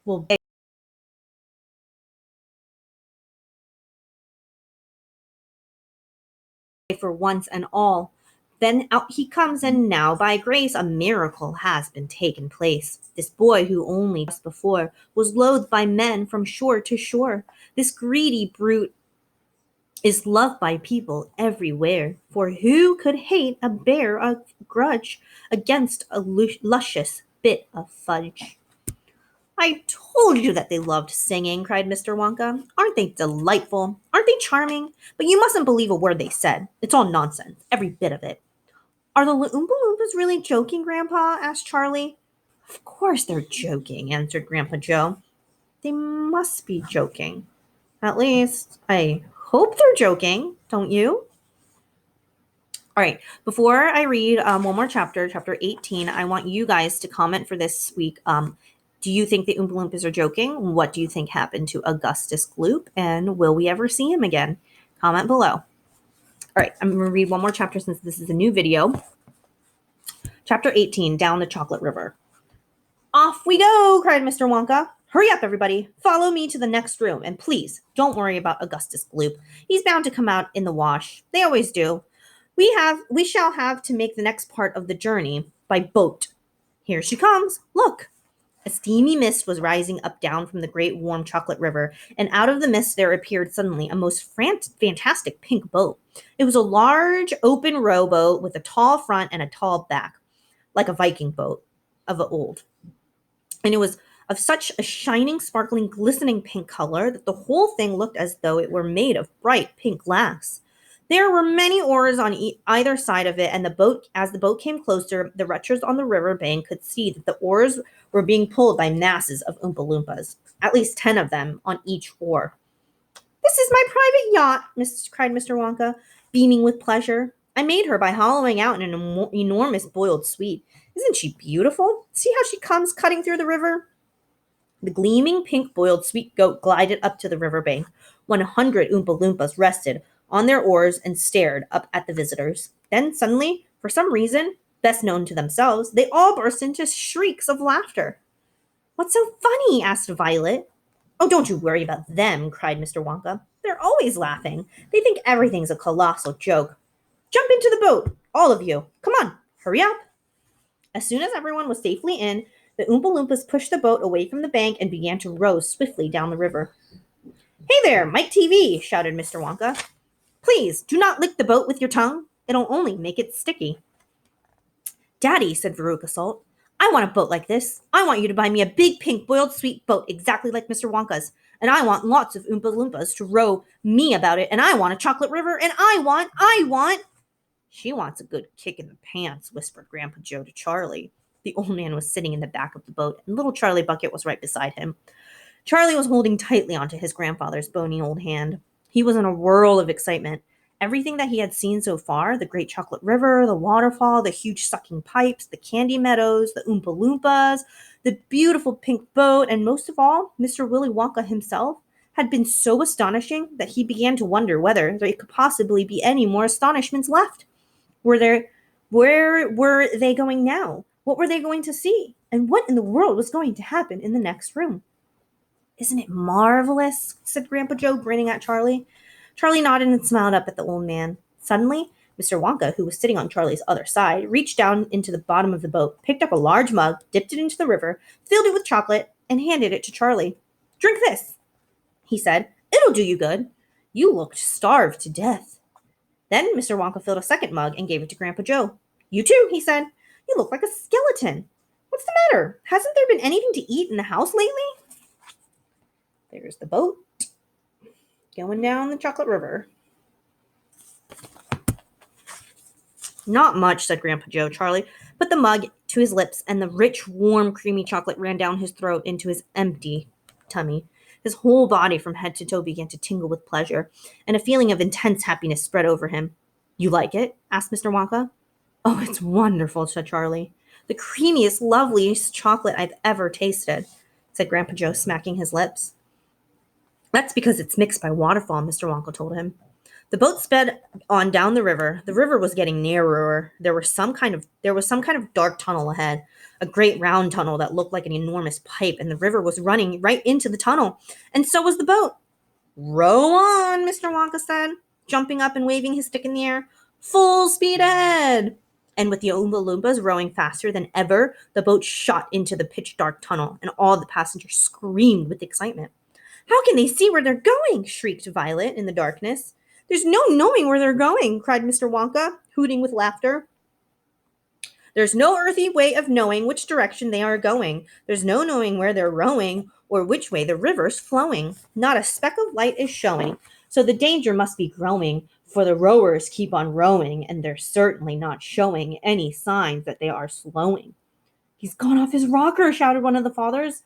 will for once and all. Then out he comes, and now, by grace, a miracle has been taken place. This boy, who only just before was loathed by men from shore to shore, this greedy brute is loved by people everywhere. For who could hate a bear a grudge against a luscious bit of fudge? I told you that they loved singing, cried Mr. Wonka. Aren't they delightful? Aren't they charming? But you mustn't believe a word they said. It's all nonsense, every bit of it. Are the Oompa Loompas really joking, Grandpa? Asked Charlie. Of course they're joking, answered Grandpa Joe. They must be joking. At least, I hope they're joking, don't you? All right, before I read one more chapter, chapter 18, I want you guys to comment for this week. Do you think the Oompa Loompas are joking? What do you think happened to Augustus Gloop? And will we ever see him again? Comment below. All right, I'm going to read one more chapter since this is a new video. Chapter 18, Down the Chocolate River. Off we go, cried Mr. Wonka. Hurry up, everybody. Follow me to the next room. And please, don't worry about Augustus Gloop. He's bound to come out in the wash. They always do. We shall have to make the next part of the journey by boat. Here she comes. Look. A steamy mist was rising up down from the great warm chocolate river, and out of the mist there appeared suddenly a most fantastic pink boat. It was a large, open rowboat with a tall front and a tall back, like a Viking boat of old. And it was of such a shining, sparkling, glistening pink color that the whole thing looked as though it were made of bright pink glass. There were many oars on either side of it, and as the boat came closer, the wretches on the river bank could see that the oars were being pulled by masses of Oompa Loompas, at least 10 of them on each oar. This is my private yacht, cried Mr. Wonka, beaming with pleasure. I made her by hollowing out an enormous boiled sweet. Isn't she beautiful? See how she comes cutting through the river? The gleaming pink boiled sweet goat glided up to the river bank. 100 Oompa Loompas rested on their oars and stared up at the visitors. Then suddenly, for some reason, best known to themselves, they all burst into shrieks of laughter. What's so funny? Asked Violet. Oh, don't you worry about them, cried Mr. Wonka. They're always laughing. They think everything's a colossal joke. Jump into the boat, all of you. Come on, hurry up. As soon as everyone was safely in, the Oompa Loompas pushed the boat away from the bank and began to row swiftly down the river. Hey there, Mike TV, shouted Mr. Wonka. Please, do not lick the boat with your tongue. It'll only make it sticky. Daddy, said Veruca Salt, I want a boat like this. I want you to buy me a big pink boiled sweet boat exactly like Mr. Wonka's. And I want lots of Oompa Loompas to row me about it. And I want a chocolate river. And I want... She wants a good kick in the pants, whispered Grandpa Joe to Charlie. The old man was sitting in the back of the boat, and little Charlie Bucket was right beside him. Charlie was holding tightly onto his grandfather's bony old hand. He was in a whirl of excitement. Everything that he had seen so far, the great chocolate river, the waterfall, the huge sucking pipes, the candy meadows, the Oompa Loompas, the beautiful pink boat, and most of all, Mr. Willy Wonka himself, had been so astonishing that he began to wonder whether there could possibly be any more astonishments left. Where were they going now? What were they going to see? And what in the world was going to happen in the next room? Isn't it marvelous? Said Grandpa Joe, grinning at Charlie. Charlie nodded and smiled up at the old man. Suddenly, Mr. Wonka, who was sitting on Charlie's other side, reached down into the bottom of the boat, picked up a large mug, dipped it into the river, filled it with chocolate, and handed it to Charlie. Drink this, he said. It'll do you good. You looked starved to death. Then Mr. Wonka filled a second mug and gave it to Grandpa Joe. You too, he said. You look like a skeleton. What's the matter? Hasn't there been anything to eat in the house lately? There's the boat going down the chocolate river. Not much, said Grandpa Joe. Charlie put the mug to his lips, and the rich, warm, creamy chocolate ran down his throat into his empty tummy. His whole body from head to toe began to tingle with pleasure, and a feeling of intense happiness spread over him. You like it? Asked Mr. Wonka. Oh, it's wonderful, said Charlie. The creamiest, loveliest chocolate I've ever tasted, said Grandpa Joe, smacking his lips. That's because it's mixed by waterfall, Mr. Wonka told him. The boat sped on down the river. The river was getting narrower. There was some kind of dark tunnel ahead. a great round tunnel that looked like an enormous pipe, and the river was running right into the tunnel, and so was the boat. "Row on," Mr. Wonka said, jumping up and waving his stick in the air. "Full speed ahead!" And with the Oompa Loompas rowing faster than ever, the boat shot into the pitch-dark tunnel, and all the passengers screamed with excitement. "How can they see where they're going?" shrieked Violet in the darkness. "There's no knowing where they're going," cried Mr. Wonka, hooting with laughter. "There's no earthly way of knowing which direction they are going. There's no knowing where they're rowing or which way the river's flowing. Not a speck of light is showing, so the danger must be growing, for the rowers keep on rowing, and they're certainly not showing any signs that they are slowing." "He's gone off his rocker," shouted one of the fathers,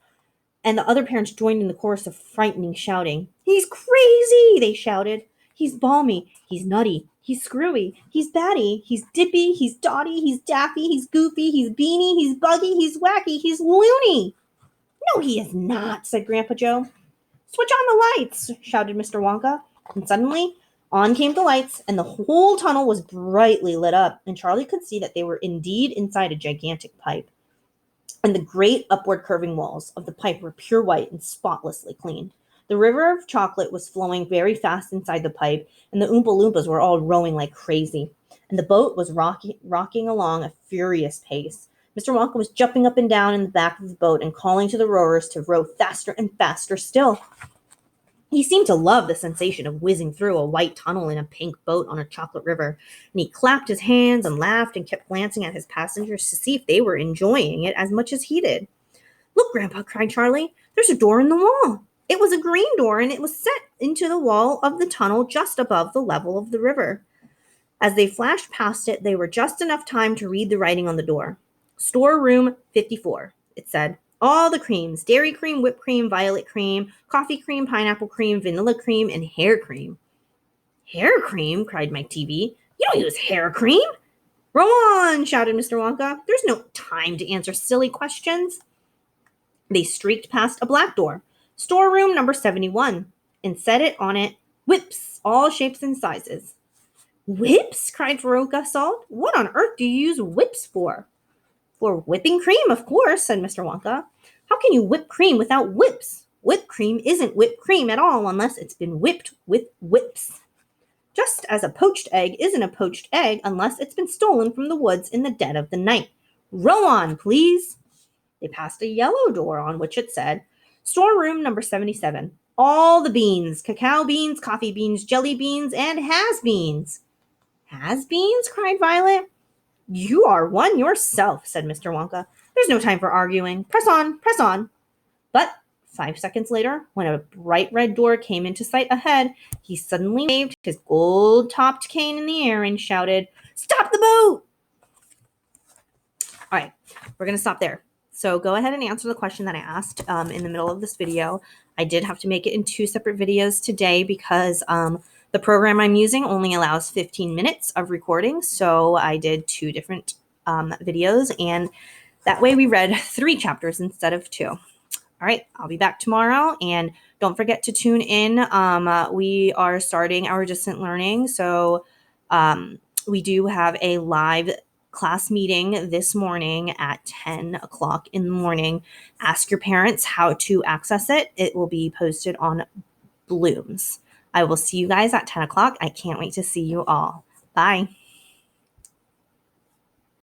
and the other parents joined in the chorus of frightening shouting. "He's crazy," they shouted. "He's balmy, he's nutty, he's screwy, he's batty, he's dippy, he's dotty, he's daffy, he's goofy, he's beany, he's buggy, he's wacky, he's loony." "No, he is not," said Grandpa Joe. "Switch on the lights," shouted Mr. Wonka. And suddenly, on came the lights, and the whole tunnel was brightly lit up, and Charlie could see that they were indeed inside a gigantic pipe. And the great upward curving walls of the pipe were pure white and spotlessly clean. The river of chocolate was flowing very fast inside the pipe, and the Oompa Loompas were all rowing like crazy. And the boat was rocking along a furious pace. Mr. Wonka was jumping up and down in the back of the boat and calling to the rowers to row faster and faster still. He seemed to love the sensation of whizzing through a white tunnel in a pink boat on a chocolate river, and he clapped his hands and laughed and kept glancing at his passengers to see if they were enjoying it as much as he did. "Look, Grandpa," cried Charlie, "there's a door in the wall." It was a green door, and it was set into the wall of the tunnel just above the level of the river. As they flashed past it, they were just enough time to read the writing on the door. "Storeroom 54, it said. "All the creams, dairy cream, whipped cream, violet cream, coffee cream, pineapple cream, vanilla cream, and hair cream." "Hair cream?" cried Mike Teavee. "You don't use hair cream." "Row on," shouted Mr. Wonka. "There's no time to answer silly questions." They streaked past a black door, storeroom number 71, and set it on it, "Whips, all shapes and sizes." "Whips?" cried Veruca Salt. "What on earth do you use whips for?" "For whipping cream, of course," said Mr. Wonka. "How can you whip cream without whips? Whipped cream isn't whipped cream at all unless it's been whipped with whips. Just as a poached egg isn't a poached egg unless it's been stolen from the woods in the dead of the night. Row on, please." They passed a yellow door on which it said, "Storeroom number 77. All the beans, cacao beans, coffee beans, jelly beans, and has-beans." "Has-beens?" cried Violet. "You are one yourself," said Mr. Wonka. "There's no time for arguing. Press on, press on." But 5 seconds later, when a bright red door came into sight ahead, he suddenly waved his gold-topped cane in the air and shouted, "Stop the boat!" All right, we're going to stop there. So go ahead and answer the question that I asked in the middle of this video. I did have to make it in 2 separate videos today because the program I'm using only allows 15 minutes of recording. So I did 2 different videos, and that way we read 3 chapters instead of 2. All right, I'll be back tomorrow, and don't forget to tune in. We are starting our distant learning, so we do have a live class meeting this morning at 10 o'clock in the morning. Ask your parents how to access it. It will be posted on Blooms. I will see you guys at 10 o'clock. I can't wait to see you all. Bye.